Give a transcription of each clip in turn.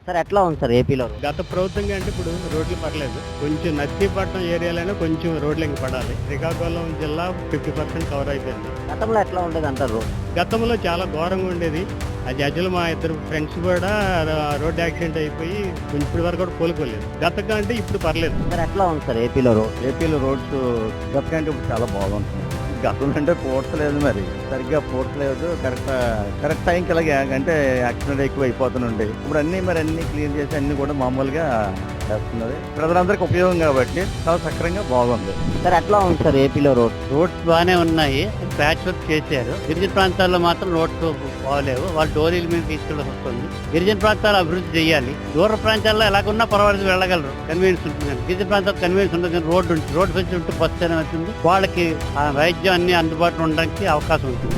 Sir ఎట్లా ఉంది sir ఏపీలో? గత ప్రభుత్వంగా అంటే ఇప్పుడు రోడ్లు పడలేదు. కొంచెం నర్సీపట్నం ఏరియాలోనే కొంచెం రోడ్లు ఇంక పడాలి. శ్రీకాకుళం జిల్లా 50% కవర్ అయిపోయింది. గతంలో ఎట్లా ఉండేది అంటారు రోడ్? గతంలో చాలా ఘోరంగా ఉండేది. ఆ జడ్జిలు మా ఇద్దరు ఫ్రెండ్స్ కూడా రోడ్ యాక్సిడెంట్ అయిపోయి ఇప్పటి వరకు కూడా కోలుకోలేదు. గతంగా అంటే ఇప్పుడు పర్లేదు. సార్ ఎట్లా ఉంది సార్ ఏపీలో రోడ్? ఏపీలో రోడ్స్ గత కంటే ఇప్పుడు చాలా బాగుంటుంది. గతంలో అంటే పోర్చలేదు, మరి సరిగ్గా పోర్చలేదు. కరెక్ట్ టైంకి ఇలాగే అంటే యాక్సిడెంట్ ఎక్కువ అయిపోతుండే. ఇప్పుడు అన్ని క్లియర్ చేసి అన్ని కూడా మామూలుగా చేస్తున్నది. ప్రజలందరికీ ఉపయోగం కాబట్టి చాలా సక్రంగా బాగుంది. సార్ ఎట్లా ఉంది సార్ ఏపీలో రోడ్? రోడ్స్ బాగానే ఉన్నాయి, ప్యాచ్ వర్క్ చేశారు. గిరిజన ప్రాంతాల్లో మాత్రం రోడ్స్ బాగలేవు. వాళ్ళు డోరీల మీద తీసుకెళ్ళి వస్తుంది. గిరిజన ప్రాంతాలు అభివృద్ధి చేయాలి. దూర ప్రాంతాల్లో ఎలాగున్నా పర్వాలేదు, వెళ్ళగలరు, కన్వీనియన్స్ ఉంటుంది. గిరిజన ప్రాంతాలు కన్వీనియన్స్ ఉంటుంది, రోడ్డు ఉంటుంది. రోడ్డు ఫెసిలిటీ బస్సు అనేది అవుతుంది. వాళ్ళకి వైద్యం అన్ని అందుబాటులో ఉండడానికి అవకాశం ఉంటుంది.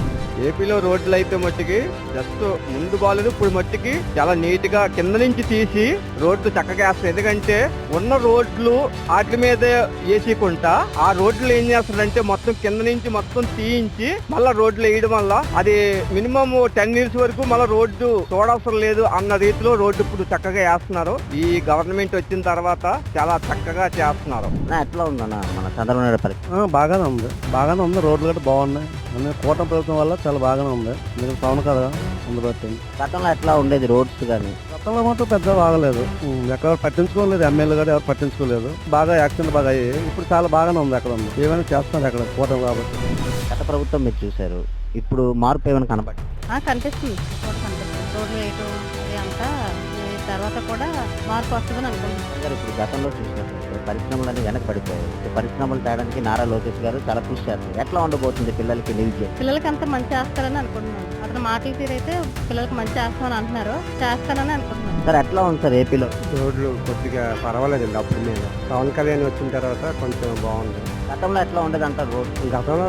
ఏపీలో రోడ్లు అయితే మట్టికి జస్ట్ ముందు బాలేదు, ఇప్పుడు మట్టికి చాలా నీట్ గా కింద నుంచి తీసి రోడ్లు చక్కగా వేస్తారు. ఎందుకంటే ఉన్న రోడ్లు వాటి మీద వేసుకుంటా ఆ రోడ్లు ఏం చేస్తారంటే మొత్తం కింద నుంచి మొత్తం తీయించి మళ్ళా రోడ్లు వేయడం వల్ల అది మినిమం 10 years వరకు మళ్ళీ రోడ్డు చూడవసరం లేదు అన్న రీతిలో రోడ్డు ఇప్పుడు చక్కగా వేస్తున్నారు. ఈ గవర్నమెంట్ వచ్చిన తర్వాత చాలా చక్కగా చేస్తున్నారు. ఎట్లా ఉందన్న మన చంద్రబాబు నాయుడు పరిస్థితి? బాగానే ఉంది. రోడ్లు కూడా బాగున్నాయి. కూటమి ప్రభుత్వం వల్ల చాలా బాగానే ఉంది. మీరు పవన్ కదా అందుబట్టి. గతంలో ఎట్లా ఉండేది రోడ్స్ కానీ? గతంలో మాత్రం పెద్ద బాగలేదు. ఎక్కడ పట్టించుకోలేదు, ఎమ్మెల్యే కూడా ఎవరు పట్టించుకోలేదు. బాగా యాక్సిడెంట్ బాగా అయ్యాయి. ఇప్పుడు చాలా బాగానే ఉంది. అక్కడ ఉంది, ఏమైనా చేస్తున్నారు అక్కడ కూటమి కాబట్టి. గత ప్రభుత్వం మీరు చూశారు, ఇప్పుడు మార్పు ఏమైనా కనబడి? కనిపిస్తుంది, రోడ్లు వేయటం అది అంతా తర్వాత కూడా మార్పు వస్తుందని అనుకుంటున్నాను. సార్ ఇప్పుడు గతంలో చూసినట్లయితే పరిశ్రమలన్నీ వెనక పడిపోయాయి. పరిశ్రమలు తేడానికి నారా లోకేష్ గారు చాలా కృషి చేస్తారు. ఎట్లా ఉండబోతుంది పిల్లలకి నిలిచే? పిల్లలకి అంతా మంచి చేస్తారని అనుకుంటున్నాను. అతను మాటలు తీరైతే పిల్లలకి మంచి చేస్తామని అంటున్నారు, చేస్తానని అనుకుంటున్నాను. సార్ ఎట్లా ఉంది సార్ ఏపీలో? రోడ్లు కొద్దిగా పర్వాలేదండి. అప్పుడు మీద పవన్ కళ్యాణ్ వచ్చిన తర్వాత కొంచెం బాగుంది. గతంలో ఎట్లా ఉండేది అంటారు రోడ్? గతంలో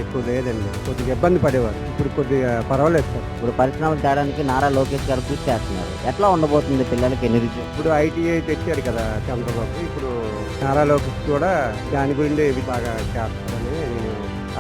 ఎక్కువ లేదండి, కొద్దిగా ఇబ్బంది పడేవారు. ఇప్పుడు కొద్దిగా పర్వాలేదు సార్. ఇప్పుడు పరిశ్రమలు తేడానికి నారా లోకేష్ గారు కృషి చేస్తున్నారు. ఎట్లా ఉండబోతుంది పిల్లలకి నిరుద్యోగం? ఇప్పుడు ఐటీఐ తెచ్చారు కదా చంద్రబాబు. ఇప్పుడు నారా లోకేష్ కూడా దాని గురించి ఇది బాగా చేస్తారని నేను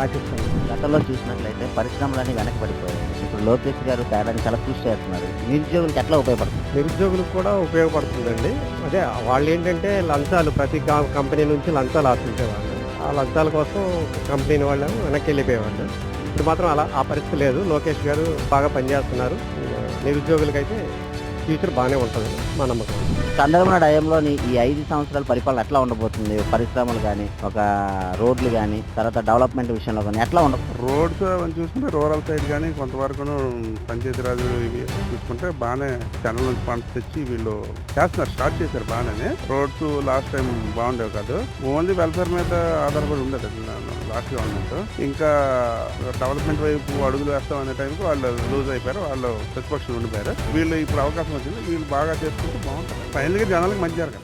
ఆశిస్తాను. గతంలో చూసినట్లయితే పరిశ్రమలన్నీ వెనక పడిపోయాయి. ఇప్పుడు లోకేష్ గారు తేడానికి చాలా కృషి చేస్తున్నారు. నిరుద్యోగులకు ఎట్లా ఉపయోగపడుతుంది? నిరుద్యోగులకు కూడా ఉపయోగపడుతుందండి. అదే వాళ్ళు ఏంటంటే లంచాలు, ప్రతి కంపెనీ నుంచి లంచాలు ఆశించేవాళ్ళు. ఆ లంచాల కోసం కంపెనీ వాళ్ళు వెనక్కి వెళ్ళిపోయేవాళ్ళు. ఇప్పుడు మాత్రం అలా ఆ పరిస్థితి లేదు. లోకేష్ గారు బాగా పనిచేస్తున్నారు. నిరుద్యోగులకైతే ఫ్యూచర్ బాగానే ఉంటుంది మా నమ్మకం. చంద్రబాబు నాయుడు హయాంలోని ఈ 5 సంవత్సరాల పరిపాలన ఎట్లా ఉండబోతుంది? పరిశ్రమలు కానీ, ఒక రోడ్లు కానీ, తర్వాత డెవలప్మెంట్ విషయంలో కానీ ఎట్లా ఉండబోతుంది? రోడ్స్ చూసుకుంటే రూరల్ సైడ్ కానీ కొంతవరకు పంచాయతీరాజు ఇవి చూసుకుంటే బాగానే జనరల్ నుంచి ఫండ్స్ తెచ్చి వీళ్ళు చేస్తున్నారు, స్టార్ట్ చేశారు బాగానే. రోడ్స్ లాస్ట్ టైం బాగుండేవి కాదు, ఓన్లీ వెల్ఫేర్ మీద ఆధారపడి ఉండేది లాస్ట్ గవర్నమెంట్. ఇంకా డెవలప్మెంట్ వైపు అడుగులు వేస్తాం అనే టైంకి వాళ్ళు లూజ్ అయిపోయారు, వాళ్ళు ప్రతిపక్షం ఉండిపోయారు. వీళ్ళు ఇప్పుడు అవకాశం వచ్చింది, వీళ్ళు బాగా చేసుకుంటే బాగుంటుంది. ఫైనల్గా జనాలకు మంచి జరగాలి.